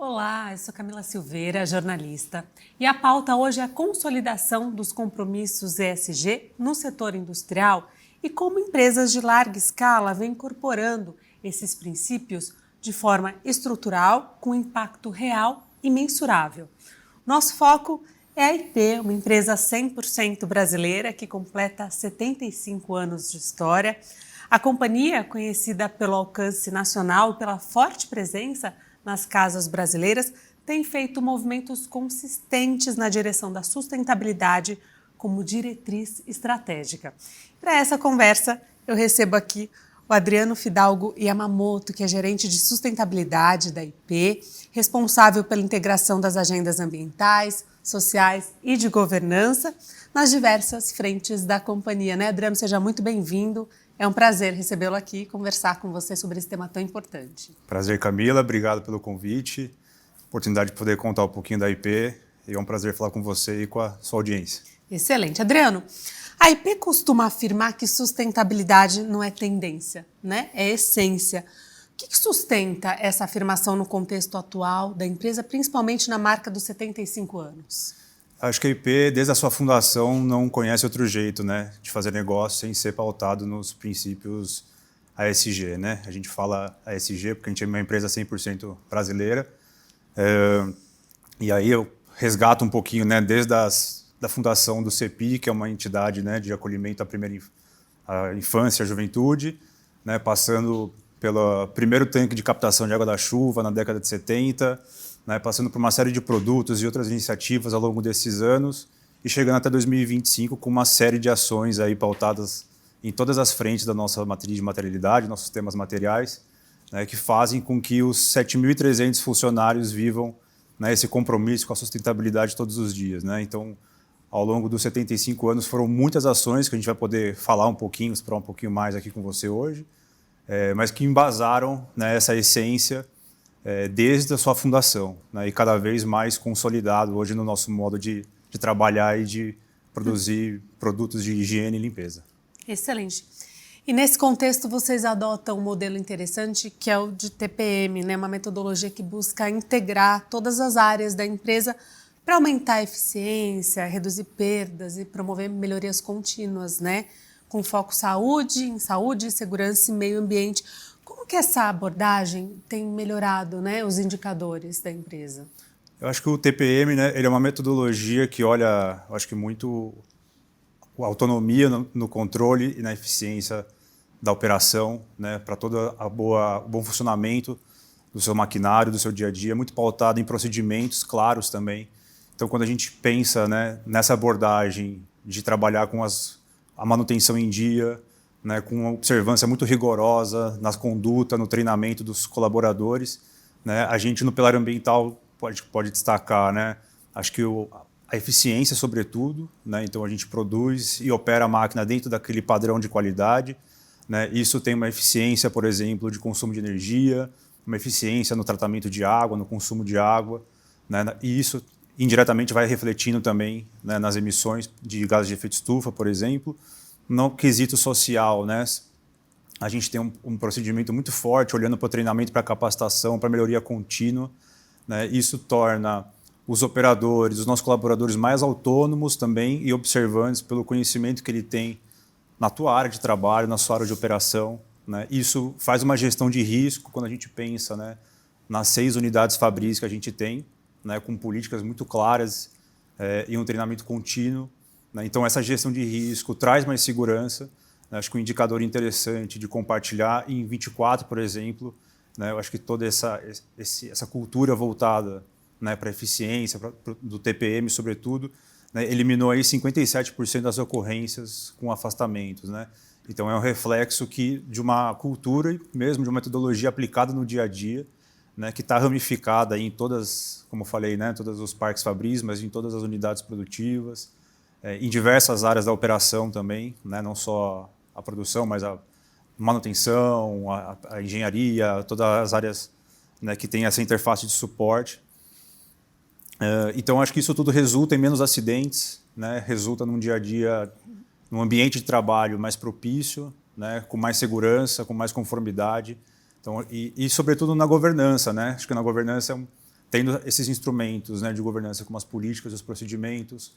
Olá, eu sou Camila Silveira, jornalista, e a pauta hoje é a consolidação dos compromissos ESG no setor industrial e como empresas de larga escala vêm incorporando esses princípios de forma estrutural, com impacto real e mensurável. Nosso foco é a IP, uma empresa 100% brasileira que completa 75 anos de história. A companhia, conhecida pelo alcance nacional e pela forte presença nas casas brasileiras, tem feito movimentos consistentes na direção da sustentabilidade como diretriz estratégica. Para essa conversa, eu recebo aqui o Adriano Fidalgo Yamamoto, que é gerente de sustentabilidade da IP, responsável pela integração das agendas ambientais, sociais e de governança nas diversas frentes da companhia. Né, Adriano? Seja muito bem-vindo. É um prazer recebê-lo aqui e conversar com você sobre esse tema tão importante. Prazer, Camila. Obrigado pelo convite. Oportunidade de poder contar um pouquinho da IP. E é um prazer falar com você e com a sua audiência. Excelente. Adriano, a IP costuma afirmar que sustentabilidade não é tendência, né? É essência. O que sustenta essa afirmação no contexto atual da empresa, principalmente na marca dos 75 anos? Acho que a IP, desde a sua fundação, não conhece outro jeito, né, de fazer negócio sem ser pautado nos princípios ASG, né? A gente fala ASG porque a gente é uma empresa 100% brasileira. E aí eu resgato um pouquinho, né, desde da fundação do CEPI, que é uma entidade, né, de acolhimento à à infância e à juventude, né, passando pelo primeiro tanque de captação de água da chuva na década de 70, né, passando por uma série de produtos e outras iniciativas ao longo desses anos e chegando até 2025 com uma série de ações aí pautadas em todas as frentes da nossa matriz de materialidade, nossos temas materiais, né, que fazem com que os 7.300 funcionários vivam, né, esse compromisso com a sustentabilidade todos os dias, né? Então, ao longo dos 75 anos foram muitas ações que a gente vai poder falar um pouquinho, explorar um pouquinho mais aqui com você hoje, mas que embasaram, né, essa essência desde a sua fundação, né, e cada vez mais consolidado hoje no nosso modo de trabalhar e de produzir produtos de higiene e limpeza. Excelente. E nesse contexto vocês adotam um modelo interessante que é o de TPM, né, uma metodologia que busca integrar todas as áreas da empresa para aumentar a eficiência, reduzir perdas e promover melhorias contínuas, né, com foco em saúde, segurança e meio ambiente. Como que essa abordagem tem melhorado, né, os indicadores da empresa? Eu acho que o TPM, né, ele é uma metodologia que olha, eu acho que muito a autonomia no controle e na eficiência da operação, né, para todo o bom funcionamento do seu maquinário, do seu dia a dia, muito pautado em procedimentos claros também. Então, quando a gente pensa, né, nessa abordagem de trabalhar com a manutenção em dia, né, com uma observância muito rigorosa na conduta, no treinamento dos colaboradores, né, a gente no pilar ambiental pode destacar, né, acho que a eficiência sobretudo, né, então a gente produz e opera a máquina dentro daquele padrão de qualidade, né, isso tem uma eficiência, por exemplo, de consumo de energia, uma eficiência no tratamento de água, no consumo de água, né, e isso indiretamente vai refletindo também, né, nas emissões de gases de efeito estufa, por exemplo. No quesito social, né, a gente tem um procedimento muito forte, olhando para o treinamento, para a capacitação, para a melhoria contínua, né, isso torna os operadores, os nossos colaboradores mais autônomos também e observantes pelo conhecimento que ele tem na tua área de trabalho, na sua área de operação, né. Isso faz uma gestão de risco quando a gente pensa, né, nas 6 unidades fabris que a gente tem, né, com políticas muito claras e um treinamento contínuo, né. Então, essa gestão de risco traz mais segurança, né. Acho que um indicador interessante de compartilhar em 24, por exemplo, né, eu acho que toda essa cultura voltada, né, para a eficiência, do TPM, sobretudo, né, eliminou aí 57% das ocorrências com afastamentos, né. Então, é um reflexo de uma cultura e mesmo de uma metodologia aplicada no dia a dia, né, que está ramificada em todas, como eu falei, né, todos os parques fabris, mas em todas as unidades produtivas, em diversas áreas da operação também, né, não só a produção, mas a manutenção, a engenharia, todas as áreas, né, que têm essa interface de suporte. Então, acho que isso tudo resulta em menos acidentes, né, resulta num dia a dia, num ambiente de trabalho mais propício, né, com mais segurança, com mais conformidade. Então, e sobretudo na governança, né? Acho que na governança tendo esses instrumentos, né, de governança como as políticas, os procedimentos,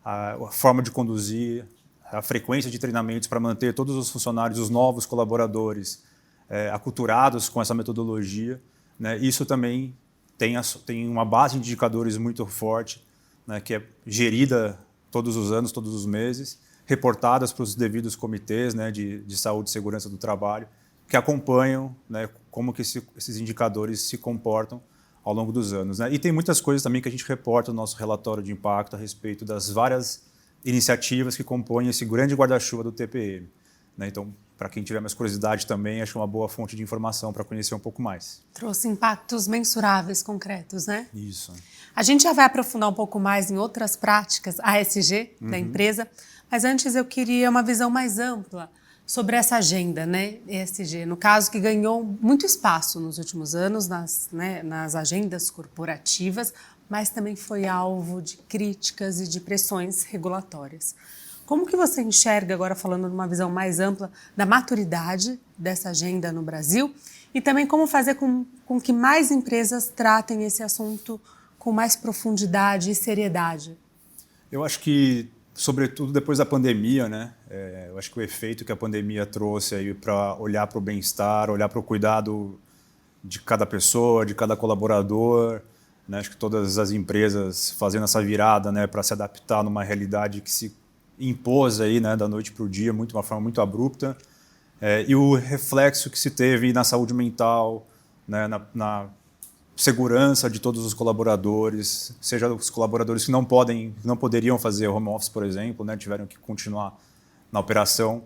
a forma de conduzir, a frequência de treinamentos para manter todos os funcionários, os novos colaboradores, aculturados com essa metodologia, né, isso também tem uma base de indicadores muito forte, né, que é gerida todos os anos, todos os meses, reportadas para os devidos comitês, né, de saúde e segurança do trabalho, que acompanham, né, como que esses indicadores se comportam ao longo dos anos, né? E tem muitas coisas também que a gente reporta no nosso relatório de impacto a respeito das várias iniciativas que compõem esse grande guarda-chuva do TPM, né? Então, para quem tiver mais curiosidade também, acho que é uma boa fonte de informação para conhecer um pouco mais. Trouxe impactos mensuráveis, concretos, né? Isso. A gente já vai aprofundar um pouco mais em outras práticas ASG da empresa, mas antes eu queria uma visão mais ampla sobre essa agenda, né, ESG, no caso que ganhou muito espaço nos últimos anos nas agendas corporativas, mas também foi alvo de críticas e de pressões regulatórias. Como que você enxerga, agora falando de uma visão mais ampla, da maturidade dessa agenda no Brasil e também como fazer com que mais empresas tratem esse assunto com mais profundidade e seriedade? Eu acho que, sobretudo depois da pandemia, né? Eu acho que o efeito que a pandemia trouxe aí para olhar para o bem-estar, olhar para o cuidado de cada pessoa, de cada colaborador, né? Acho que todas as empresas fazendo essa virada, né, para se adaptar numa realidade que se impôs aí, né, da noite para o dia, de uma forma muito abrupta, e o reflexo que se teve na saúde mental, né, na segurança de todos os colaboradores, seja os colaboradores que não poderiam fazer home office, por exemplo, né, tiveram que continuar na operação.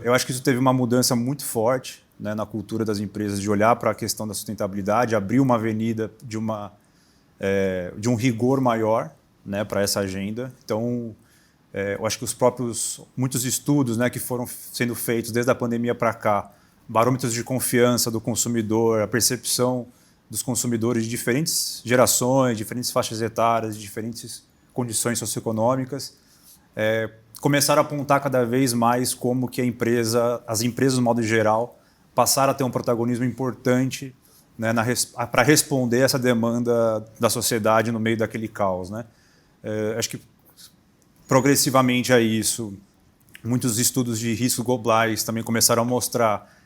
Eu acho que isso teve uma mudança muito forte, né, na cultura das empresas de olhar para a questão da sustentabilidade, abrir uma avenida de um rigor maior, né, para essa agenda. Então, eu acho que muitos estudos, né, que foram sendo feitos desde a pandemia para cá, barômetros de confiança do consumidor, a percepção dos consumidores de diferentes gerações, diferentes faixas etárias, de diferentes condições socioeconômicas, começaram a apontar cada vez mais como que as empresas, no modo geral, passaram a ter um protagonismo importante, né, para responder essa demanda da sociedade no meio daquele caos, né? Acho que progressivamente a isso, muitos estudos de riscos globais também começaram a mostrar,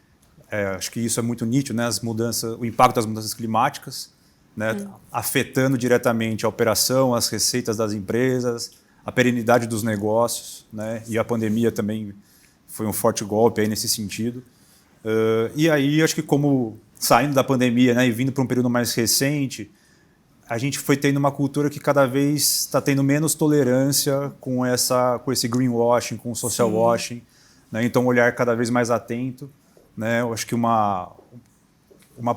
acho que isso é muito nítido, né, o impacto das mudanças climáticas, né, afetando diretamente a operação, as receitas das empresas, a perenidade dos negócios, né, e a pandemia também foi um forte golpe aí nesse sentido. E aí, acho que como saindo da pandemia, né, e vindo para um período mais recente, a gente foi tendo uma cultura que cada vez está tendo menos tolerância com esse greenwashing, com o social washing, né? Então, um olhar cada vez mais atento, né? Eu acho que uma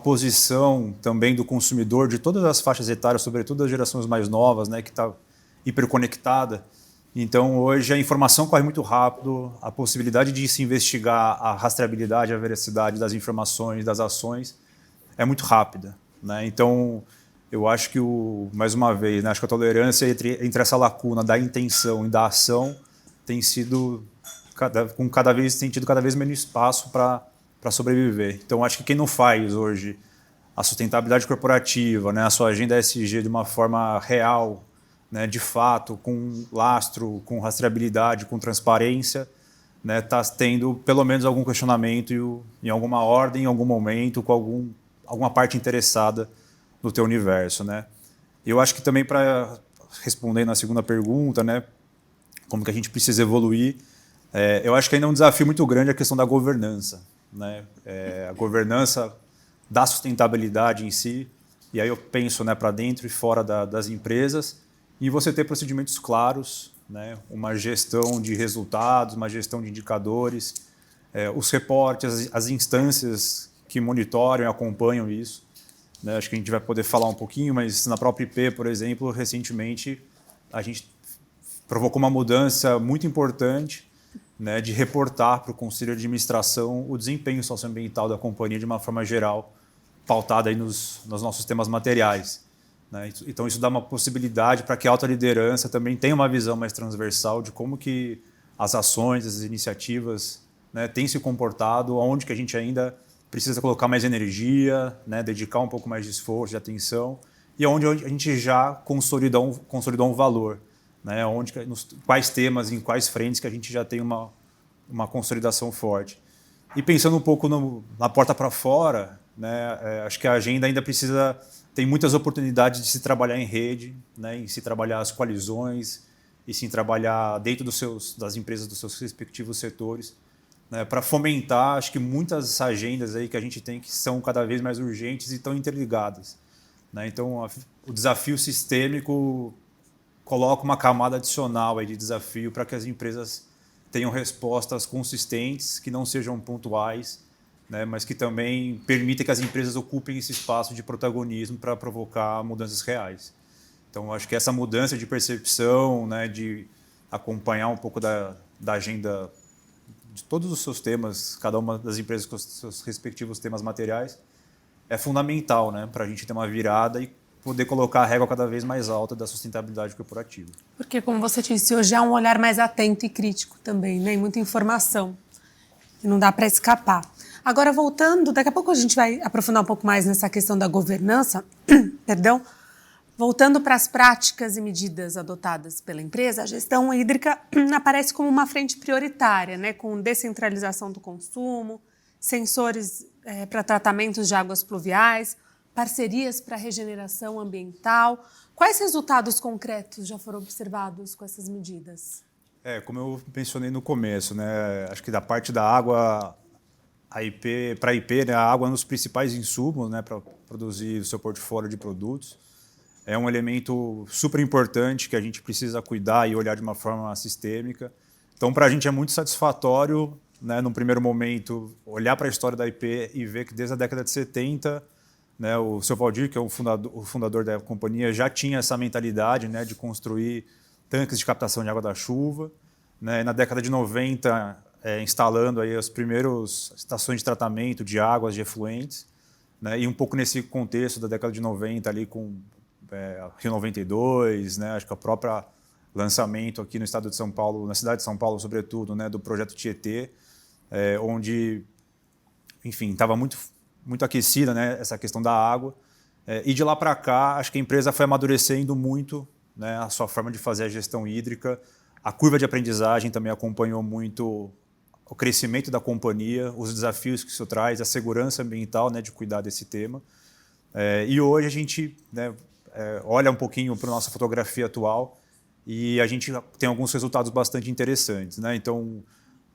posição também do consumidor de todas as faixas etárias, sobretudo das gerações mais novas, né, que está hiperconectada. Então, hoje a informação corre muito rápido, a possibilidade de se investigar a rastreabilidade, a veracidade das informações, das ações, é muito rápida, né? Então, eu acho que, mais uma vez, né, acho que a tolerância entre essa lacuna da intenção e da ação tem tido cada vez menos espaço para sobreviver. Então, acho que quem não faz hoje a sustentabilidade corporativa, né, a sua agenda ESG de uma forma real, né, de fato, com lastro, com rastreabilidade, com transparência, né, está tendo pelo menos algum questionamento em alguma ordem, em algum momento, com alguma parte interessada no teu universo, né? Eu acho que também, para responder na segunda pergunta, né, como que a gente precisa evoluir, eu acho que ainda é um desafio muito grande a questão da governança, né? A governança da sustentabilidade em si, e aí eu penso, né, para dentro e fora das empresas, e você ter procedimentos claros, né, uma gestão de resultados, uma gestão de indicadores, os reportes, as instâncias que monitoram e acompanham isso. Né, acho que a gente vai poder falar um pouquinho, mas na própria IP, por exemplo, recentemente a gente provocou uma mudança muito importante, né, de reportar para o Conselho de Administração o desempenho socioambiental da companhia de uma forma geral, pautada aí nos nossos temas materiais, né? Então, isso dá uma possibilidade para que a alta liderança também tenha uma visão mais transversal de como que as ações, as iniciativas, né, têm se comportado, onde que a gente ainda precisa colocar mais energia, né, dedicar um pouco mais de esforço, de atenção, e onde a gente já consolidou um valor, né? Quais temas, em quais frentes que a gente já tem uma consolidação forte. E pensando um pouco na porta para fora, né? Acho que a agenda ainda tem muitas oportunidades de se trabalhar em rede, né? Em se trabalhar as coalizões, e sim trabalhar dentro das empresas dos seus respectivos setores, né, para fomentar, acho que muitas agendas aí que a gente tem que são cada vez mais urgentes e estão interligadas, né? Então, o desafio sistêmico coloca uma camada adicional aí de desafio para que as empresas tenham respostas consistentes, que não sejam pontuais, né, mas que também permitem que as empresas ocupem esse espaço de protagonismo para provocar mudanças reais. Então, acho que essa mudança de percepção, né, de acompanhar um pouco da agenda de todos os seus temas, cada uma das empresas com os seus respectivos temas materiais, é fundamental, né, para a gente ter uma virada e poder colocar a régua cada vez mais alta da sustentabilidade corporativa. Porque, como você disse, hoje há um olhar mais atento e crítico também, né, e muita informação, que não dá para escapar. Agora, voltando, daqui a pouco a gente vai aprofundar um pouco mais nessa questão da governança, perdão. Voltando para as práticas e medidas adotadas pela empresa, a gestão hídrica aparece como uma frente prioritária, né, com descentralização do consumo, sensores para tratamentos de águas pluviais, parcerias para regeneração ambiental. Quais resultados concretos já foram observados com essas medidas? Como eu mencionei no começo, né, acho que da parte da água, para a IP, né, a água é um dos principais insumos, né, para produzir o seu portfólio de produtos. É um elemento super importante que a gente precisa cuidar e olhar de uma forma sistêmica. Então, para a gente é muito satisfatório, né, num primeiro momento, olhar para a história da IP e ver que desde a década de 70, né, o seu Valdir, que é o fundador da companhia, já tinha essa mentalidade, né, de construir tanques de captação de água da chuva. Né, na década de 90, instalando aí as primeiras estações de tratamento de águas de efluentes. Né, e um pouco nesse contexto da década de 90, ali com Rio 92, né, acho que o próprio lançamento aqui no estado de São Paulo, na cidade de São Paulo, sobretudo, né, do projeto Tietê, onde, enfim, estava muito aquecida, né, essa questão da água. E de lá para cá, acho que a empresa foi amadurecendo muito, né, a sua forma de fazer a gestão hídrica. A curva de aprendizagem também acompanhou muito o crescimento da companhia, os desafios que isso traz, a segurança ambiental, né, de cuidar desse tema. E hoje a gente, né, olha um pouquinho para a nossa fotografia atual e a gente tem alguns resultados bastante interessantes, né? Então,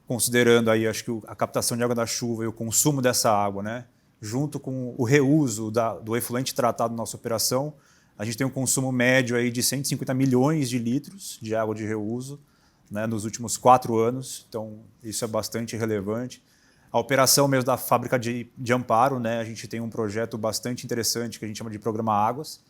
considerando aí, acho que a captação de água da chuva e o consumo dessa água, né, junto com o reuso do efluente tratado na nossa operação, a gente tem um consumo médio aí de 150 milhões de litros de água de reuso, né, nos últimos 4 anos. Então, isso é bastante relevante. A operação mesmo da fábrica de Amparo, né, a gente tem um projeto bastante interessante que a gente chama de Programa Águas,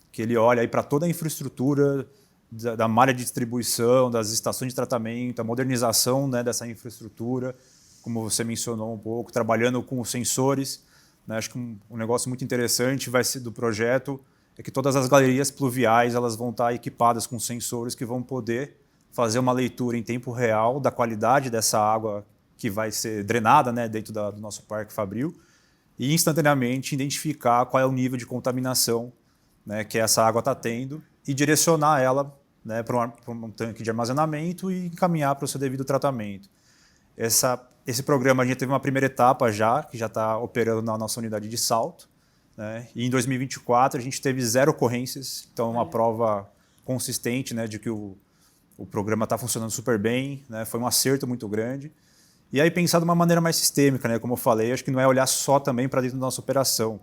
que ele olha para toda a infraestrutura da malha de distribuição, das estações de tratamento, a modernização, né, dessa infraestrutura, como você mencionou um pouco, trabalhando com os sensores. Né, acho que um negócio muito interessante vai ser do projeto é que todas as galerias pluviais elas vão estar equipadas com sensores que vão poder fazer uma leitura em tempo real da qualidade dessa água que vai ser drenada, né, dentro do nosso parque fabril e instantaneamente identificar qual é o nível de contaminação, né, que essa água está tendo e direcionar ela, né, para um tanque de armazenamento e encaminhar para o seu devido tratamento. Esse programa a gente teve uma primeira etapa que já está operando na nossa unidade de Salto, né, e em 2024 a gente teve 0 ocorrências, então uma prova consistente, né, de que o programa está funcionando super bem, né, foi um acerto muito grande. E aí pensar de uma maneira mais sistêmica, né, como eu falei, acho que não é olhar só também para dentro da nossa operação.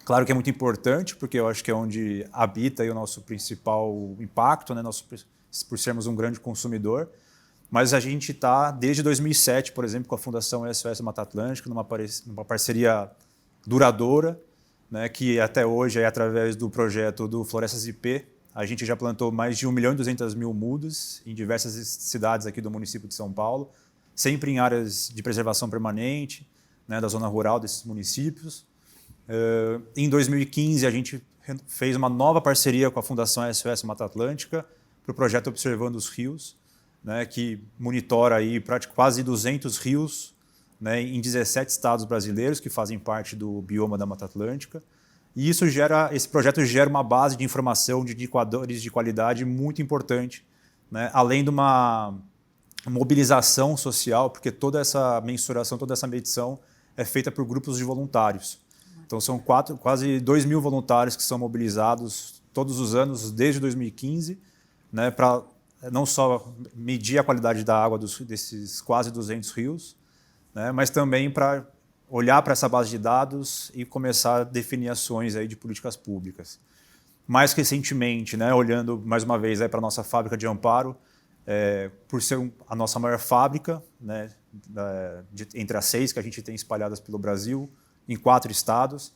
Claro que é muito importante, porque eu acho que é onde habita aí o nosso principal impacto, né, por sermos um grande consumidor. Mas a gente está, desde 2007, por exemplo, com a Fundação SOS Mata Atlântica, numa parceria duradoura, né, que até hoje, através do projeto do Florestas IP, a gente já plantou mais de 1.200.000 mudas em diversas cidades aqui do município de São Paulo, sempre em áreas de preservação permanente, né, da zona rural desses municípios. Em 2015, a gente fez uma nova parceria com a Fundação SOS Mata Atlântica para o projeto Observando os Rios, né, que monitora aí quase 200 rios, né, em 17 estados brasileiros que fazem parte do bioma da Mata Atlântica. E esse projeto gera uma base de informação, de indicadores de qualidade muito importante, né? Além de uma mobilização social, porque toda essa mensuração, toda essa medição é feita por grupos de voluntários. Então são quase 2.000 voluntários que são mobilizados todos os anos, desde 2015, né, para não só medir a qualidade da água desses quase 200 rios, né, mas também para olhar para essa base de dados e começar a definir ações aí de políticas públicas. Mais recentemente, né, olhando mais uma vez para a nossa fábrica de Amparo, por ser a nossa maior fábrica, né, entre as 6 que a gente tem espalhadas pelo Brasil, em 4 estados,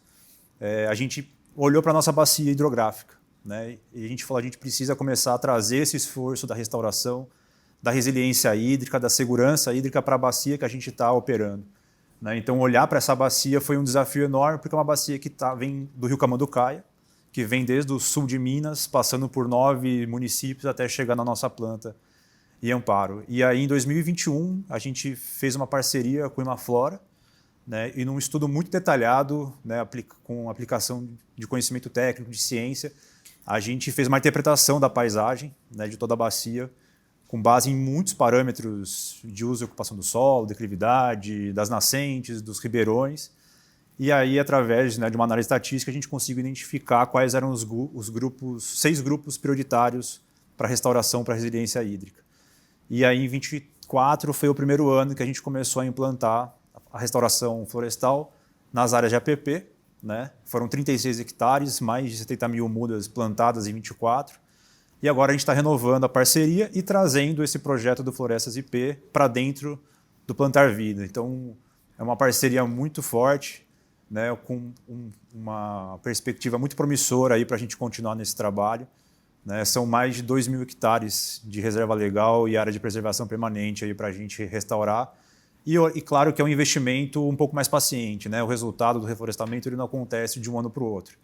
a gente olhou para a nossa bacia hidrográfica, né, e a gente falou, a gente precisa começar a trazer esse esforço da restauração, da resiliência hídrica, da segurança hídrica para a bacia que a gente está operando. Né? Então, olhar para essa bacia foi um desafio enorme, porque é uma bacia que vem do rio Camanducaia, que vem desde o sul de Minas, passando por 9 municípios até chegar na nossa planta em Amparo. E aí, em 2021, a gente fez uma parceria com a Imaflora, né, e num estudo muito detalhado, né, com aplicação de conhecimento técnico, de ciência, a gente fez uma interpretação da paisagem, né, de toda a bacia, com base em muitos parâmetros de uso e ocupação do solo, declividade, das nascentes, dos ribeirões. E aí, através, né, de uma análise estatística, a gente conseguiu identificar quais eram os grupos, 6 grupos prioritários para restauração, para resiliência hídrica. E aí, em 2024, foi o primeiro ano que a gente começou a implantar a restauração florestal nas áreas de APP. Né? Foram 36 hectares, mais de 70 mil mudas plantadas em 24. E agora a gente está renovando a parceria e trazendo esse projeto do Florestas IP para dentro do Plantar Vida. Então, é uma parceria muito forte, né, com uma perspectiva muito promissora para a gente continuar nesse trabalho. Né? São mais de 2.000 hectares de reserva legal e área de preservação permanente para a gente restaurar. E claro que é um investimento um pouco mais paciente. Né? O resultado do reflorestamento ele não acontece de um ano para o outro.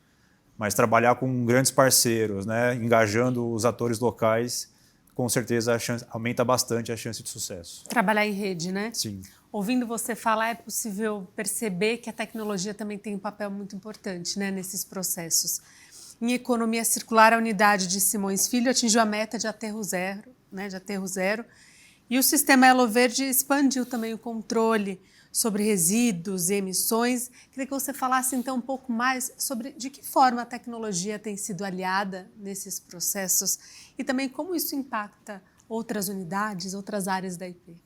Mas trabalhar com grandes parceiros, né, engajando os atores locais, com certeza aumenta bastante a chance de sucesso. Trabalhar em rede, né? Sim. Ouvindo você falar, é possível perceber que a tecnologia também tem um papel muito importante, né, nesses processos. Em economia circular, a unidade de Simões Filho atingiu a meta de aterro zero, né, e o sistema Elo Verde expandiu também o controle sobre resíduos e emissões. Queria que você falasse então um pouco mais sobre de que forma a tecnologia tem sido aliada nesses processos e também como isso impacta outras unidades, outras áreas da IP.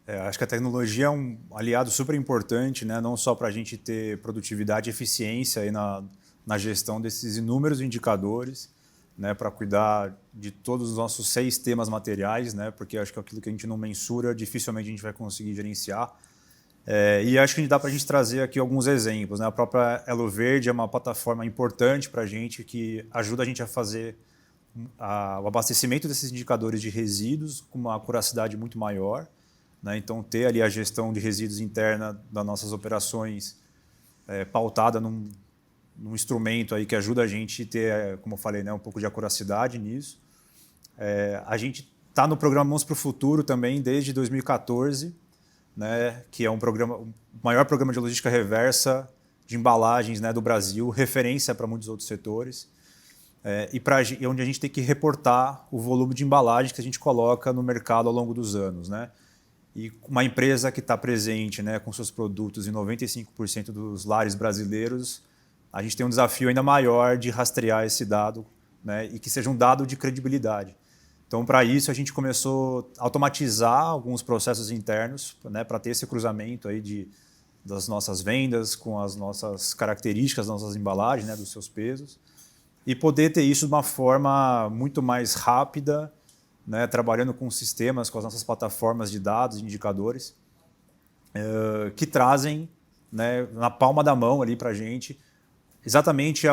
Acho que a tecnologia é um aliado super importante, né? Não só para a gente ter produtividade e eficiência aí na gestão desses inúmeros indicadores, né? Para cuidar de todos os nossos 6 temas materiais, né? Porque acho que aquilo que a gente não mensura, dificilmente a gente vai conseguir gerenciar. E acho que dá para a gente trazer aqui alguns exemplos. Né? A própria Elo Verde é uma plataforma importante para a gente que ajuda a gente a fazer o abastecimento desses indicadores de resíduos com uma acuracidade muito maior. Né? Então, ter ali a gestão de resíduos interna das nossas operações pautada num instrumento aí que ajuda a gente a ter, como eu falei, né, um pouco de acuracidade nisso. A gente está no programa Mãos para o Futuro também desde 2014, né, que é o maior programa de logística reversa de embalagens, né, do Brasil, referência para muitos outros setores, e onde a gente tem que reportar o volume de embalagens que a gente coloca no mercado ao longo dos anos. Né? E uma empresa que está presente, né, com seus produtos em 95% dos lares brasileiros, a gente tem um desafio ainda maior de rastrear esse dado, né, e que seja um dado de credibilidade. Então, para isso, a gente começou a automatizar alguns processos internos, né, para ter esse cruzamento aí das nossas vendas com as nossas características, das nossas embalagens, né, dos seus pesos, e poder ter isso de uma forma muito mais rápida, né, trabalhando com sistemas, com as nossas plataformas de dados, de indicadores, que trazem, né, na palma da mão ali para a gente exatamente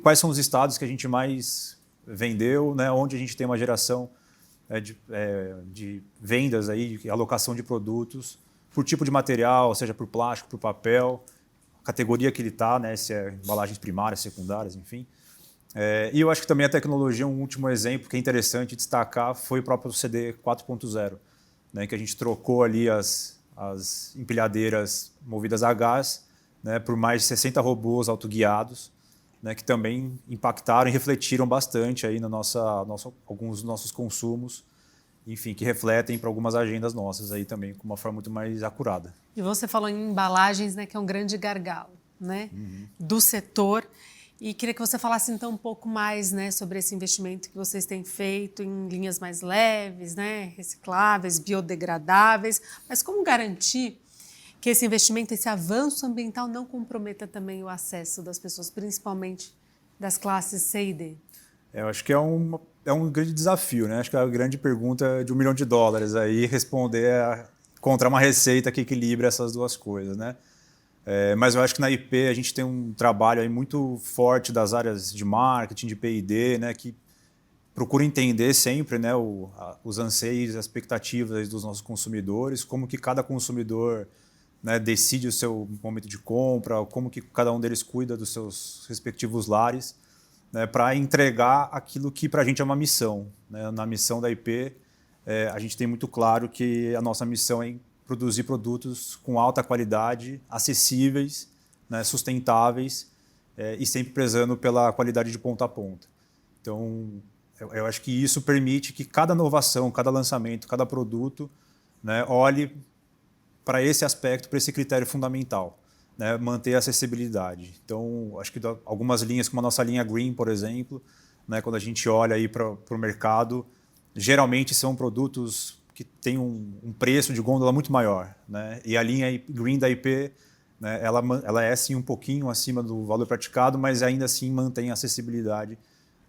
quais são os estados que a gente mais vendeu, né, onde a gente tem uma geração de vendas, aí, de alocação de produtos por tipo de material, seja por plástico, por papel, categoria que ele está, né, se é embalagens primárias, secundárias, enfim. E eu acho que também a tecnologia, um último exemplo que é interessante destacar, foi o próprio CD 4.0, né, que a gente trocou ali as empilhadeiras movidas a gás, né, por mais de 60 robôs autoguiados, né, que também impactaram e refletiram bastante aí no alguns dos nossos consumos, enfim, que refletem para algumas agendas nossas aí também com uma forma muito mais acurada. E você falou em embalagens, né, que é um grande gargalo, né, do setor. E queria que você falasse então um pouco mais, né, sobre esse investimento que vocês têm feito em linhas mais leves, né, recicláveis, biodegradáveis, mas como garantir que esse investimento, esse avanço ambiental não comprometa também o acesso das pessoas, principalmente das classes C e D? Eu acho que é um grande desafio, né? Acho que é a grande pergunta de $1 milhão aí, encontrar uma receita que equilibre essas duas coisas, né? Mas eu acho que na IP a gente tem um trabalho aí muito forte das áreas de marketing, de P&D, né? Que procura entender sempre, né, os anseios e as expectativas dos nossos consumidores, como que cada consumidor, né, decide o seu momento de compra, como que cada um deles cuida dos seus respectivos lares, né, para entregar aquilo que para a gente é uma missão, né? Na missão da IP, a gente tem muito claro que a nossa missão é produzir produtos com alta qualidade, acessíveis, né, sustentáveis e sempre prezando pela qualidade de ponta a ponta. Então, eu acho que isso permite que cada inovação, cada lançamento, cada produto, né, olhe para esse aspecto, para esse critério fundamental, né, manter a acessibilidade. Então, acho que algumas linhas, como a nossa linha Green, por exemplo, né, quando a gente olha aí para o mercado, geralmente são produtos que têm um preço de gôndola muito maior, né? E a linha Green da IP, né, ela é sim um pouquinho acima do valor praticado, mas ainda assim mantém a acessibilidade,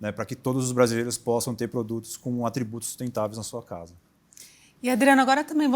né, para que todos os brasileiros possam ter produtos com atributos sustentáveis na sua casa. E, Adriano, agora também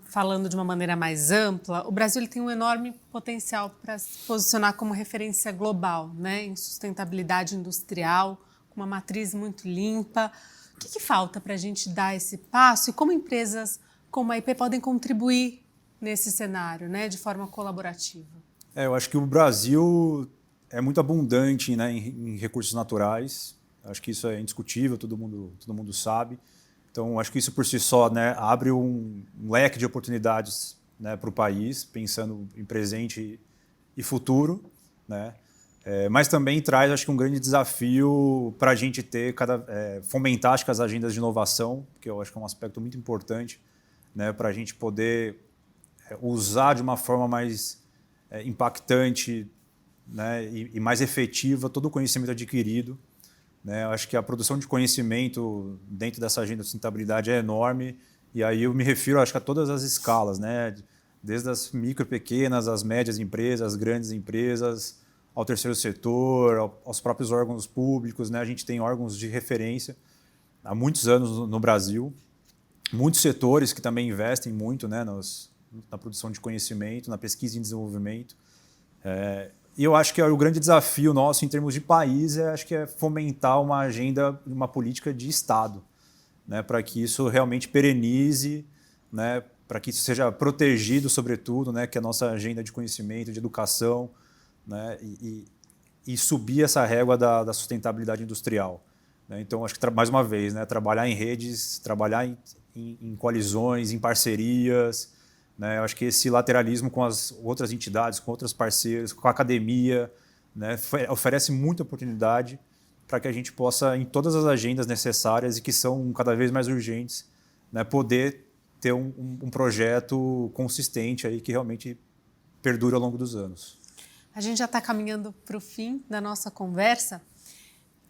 falando de uma maneira mais ampla, o Brasil ele tem um enorme potencial para se posicionar como referência global, né, em sustentabilidade industrial, com uma matriz muito limpa. O que falta para a gente dar esse passo e como empresas como a IP podem contribuir nesse cenário, né, de forma colaborativa? Eu acho que o Brasil é muito abundante, né, em recursos naturais. Acho que isso é indiscutível, todo mundo sabe. Então, acho que isso por si só, né, abre um leque de oportunidades, né, para o país, pensando em presente e futuro, né? Mas também traz, acho que, um grande desafio para a gente fomentar, acho que, as agendas de inovação, que eu acho que é um aspecto muito importante, né, para a gente poder usar de uma forma mais impactante, né, e mais efetiva todo o conhecimento adquirido. Né? Eu acho que a produção de conhecimento dentro dessa agenda de sustentabilidade é enorme, e aí eu me refiro, acho que, a todas as escalas, né? Desde as micro, pequenas, as médias empresas, as grandes empresas, ao terceiro setor, aos próprios órgãos públicos, né? A gente tem órgãos de referência há muitos anos no Brasil, muitos setores que também investem muito, né, na produção de conhecimento, na pesquisa e desenvolvimento. E eu acho que o grande desafio nosso em termos de país acho que é fomentar uma agenda, uma política de Estado, né, para que isso realmente perenize, né, para que isso seja protegido, sobretudo, né, que a nossa agenda de conhecimento, de educação, né, e subir essa régua da sustentabilidade industrial. Né? Então, acho que, mais uma vez, né, trabalhar em redes, trabalhar em coalizões, em parcerias. Né? Eu acho que esse lateralismo com as outras entidades, com outros parceiros, com a academia, né, oferece muita oportunidade para que a gente possa, em todas as agendas necessárias e que são cada vez mais urgentes, né, poder ter um projeto consistente aí que realmente perdure ao longo dos anos. A gente já está caminhando para o fim da nossa conversa.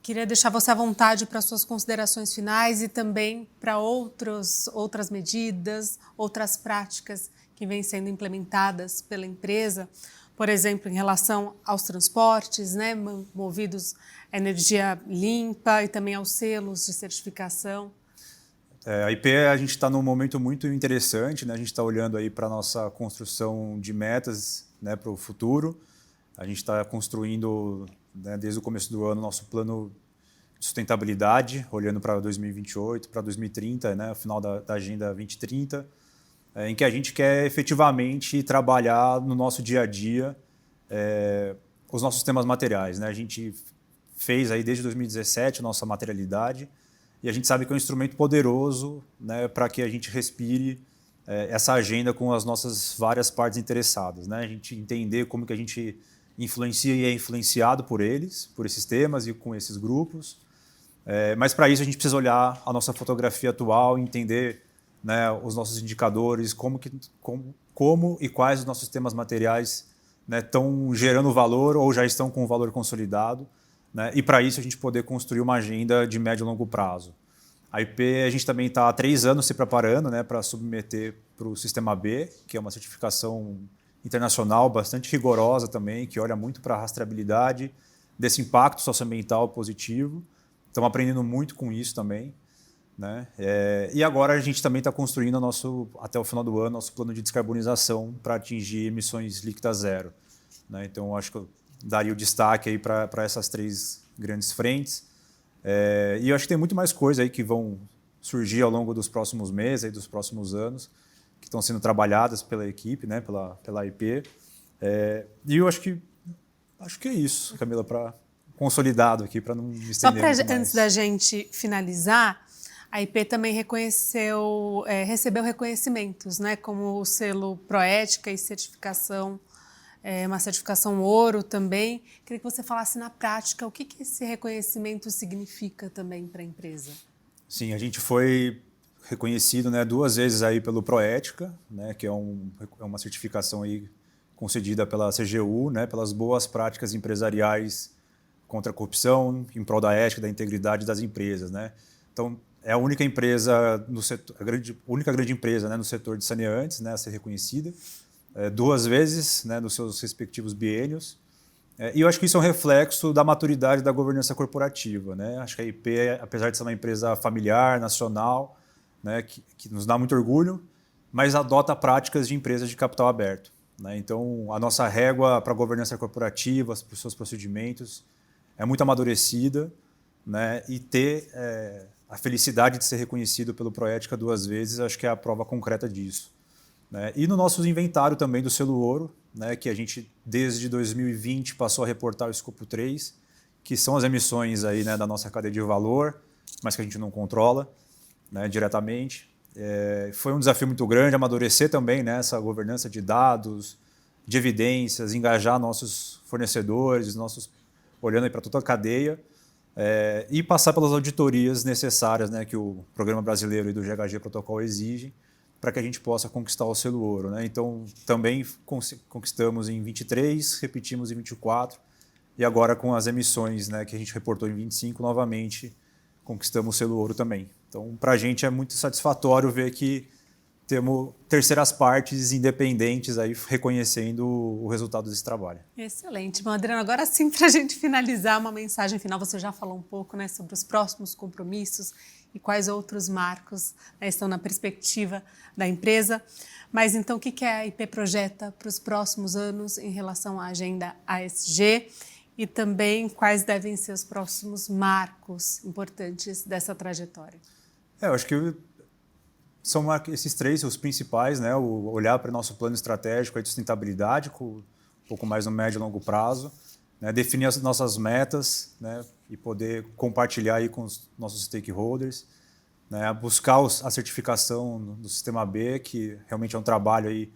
Queria deixar você à vontade para suas considerações finais e também para outras medidas, outras práticas que vêm sendo implementadas pela empresa, por exemplo, em relação aos transportes, né, movidos a energia limpa e também aos selos de certificação. A IP, a gente está num momento muito interessante, né? A gente está olhando aí para a nossa construção de metas, né, para o futuro. A gente está construindo, né, desde o começo do ano, nosso plano de sustentabilidade, olhando para 2028, para 2030, né, o final da Agenda 2030, em que a gente quer efetivamente trabalhar no nosso dia a dia os nossos temas materiais. Né? A gente fez aí desde 2017 a nossa materialidade e a gente sabe que é um instrumento poderoso, né, para que a gente respire essa agenda com as nossas várias partes interessadas. Né? A gente entender como que a gente influencia e é influenciado por eles, por esses temas e com esses grupos. Mas para isso a gente precisa olhar a nossa fotografia atual, entender, né, os nossos indicadores, como e quais os nossos temas materiais, né, estão gerando valor ou já estão com valor consolidado, né, e para isso a gente poder construir uma agenda de médio e longo prazo. A IP, a gente também está há 3 anos se preparando, né, para submeter para o Sistema B, que é uma certificação internacional bastante rigorosa também, que olha muito para a rastreabilidade desse impacto socioambiental positivo. Estamos aprendendo muito com isso também, né? E agora a gente também está construindo até o final do ano, nosso plano de descarbonização para atingir emissões líquidas zero, né? Então, acho que eu daria o destaque aí para essas 3 grandes frentes. E eu acho que tem muito mais coisa aí que vão surgir ao longo dos próximos meses, aí dos próximos anos, que estão sendo trabalhadas pela equipe, né, pela IP. E eu acho que é isso, Camila, para consolidado aqui, para não me estender Só mais. antes da gente finalizar, a IP também recebeu reconhecimentos, né, como o selo Proética e certificação, uma certificação ouro também. Queria que você falasse na prática o que esse reconhecimento significa também para a empresa. Sim, a gente foi reconhecido, né, 2 vezes aí pelo Proética, né, que é uma certificação aí concedida pela CGU, né, pelas boas práticas empresariais contra a corrupção, em prol da ética, da integridade das empresas, né? Então, é a única empresa no setor, única grande empresa, né, no setor de saneantes, né, a ser reconhecida 2 vezes, né, nos seus respectivos biênios. E eu acho que isso é um reflexo da maturidade da governança corporativa, né? Acho que a IP, apesar de ser uma empresa familiar, nacional, né, que nos dá muito orgulho, mas adota práticas de empresas de capital aberto, né? Então, a nossa régua para a governança corporativa, para os seus procedimentos, é muito amadurecida, né? E ter a felicidade de ser reconhecido pelo Proética 2 vezes, acho que é a prova concreta disso, né? E no nosso inventário também do selo ouro, né, que a gente, desde 2020, passou a reportar o escopo 3, que são as emissões aí, né, da nossa cadeia de valor, mas que a gente não controla, né, diretamente. Foi um desafio muito grande amadurecer também, né, essa governança de dados, de evidências, engajar nossos fornecedores, olhando aí para toda a cadeia, e passar pelas auditorias necessárias, né, que o Programa Brasileiro e do GHG Protocol exigem, para que a gente possa conquistar o selo ouro, né? Então, também conquistamos em 23, repetimos em 24, e agora com as emissões, né, que a gente reportou em 25, novamente conquistamos o selo ouro também. Então, para a gente é muito satisfatório ver que temos terceiras partes independentes aí reconhecendo o resultado desse trabalho. Excelente. Bom, Adriano, agora sim, para a gente finalizar, uma mensagem final. Você já falou um pouco, né, sobre os próximos compromissos e quais outros marcos, né, estão na perspectiva da empresa. Mas então, o que a IP projeta para os próximos anos em relação à agenda ASG e também quais devem ser os próximos marcos importantes dessa trajetória? Eu acho que são esses 3 os principais, né? O olhar para o nosso plano estratégico de sustentabilidade, com um pouco mais no médio e longo prazo, né? Definir as nossas metas, né? E poder compartilhar aí com os nossos stakeholders, né? Buscar a certificação do Sistema B, que realmente é um trabalho aí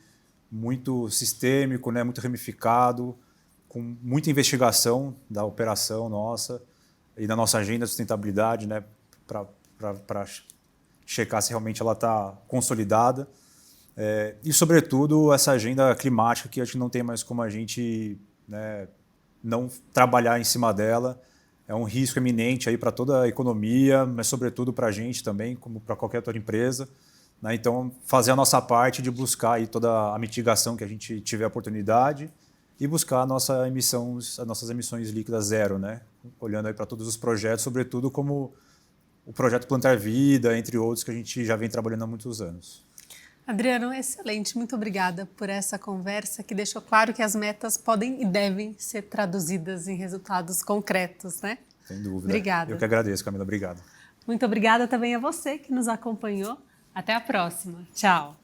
muito sistêmico, né? Muito ramificado, com muita investigação da operação nossa e da nossa agenda de sustentabilidade, né? Para checar se realmente ela está consolidada. E, sobretudo, essa agenda climática que acho que não tem mais como a gente, né, não trabalhar em cima dela. É um risco eminente aí para toda a economia, mas, sobretudo, para a gente também, como para qualquer outra empresa, né? Então, fazer a nossa parte de buscar aí toda a mitigação que a gente tiver a oportunidade e buscar as nossas emissões líquidas zero, né? Olhando aí para todos os projetos, sobretudo como o projeto Plantar Vida, entre outros, que a gente já vem trabalhando há muitos anos. Adriano, excelente. Muito obrigada por essa conversa que deixou claro que as metas podem e devem ser traduzidas em resultados concretos, né? Sem dúvida. Obrigada. Eu que agradeço, Camila. Obrigado. Muito obrigada também a você que nos acompanhou. Até a próxima. Tchau.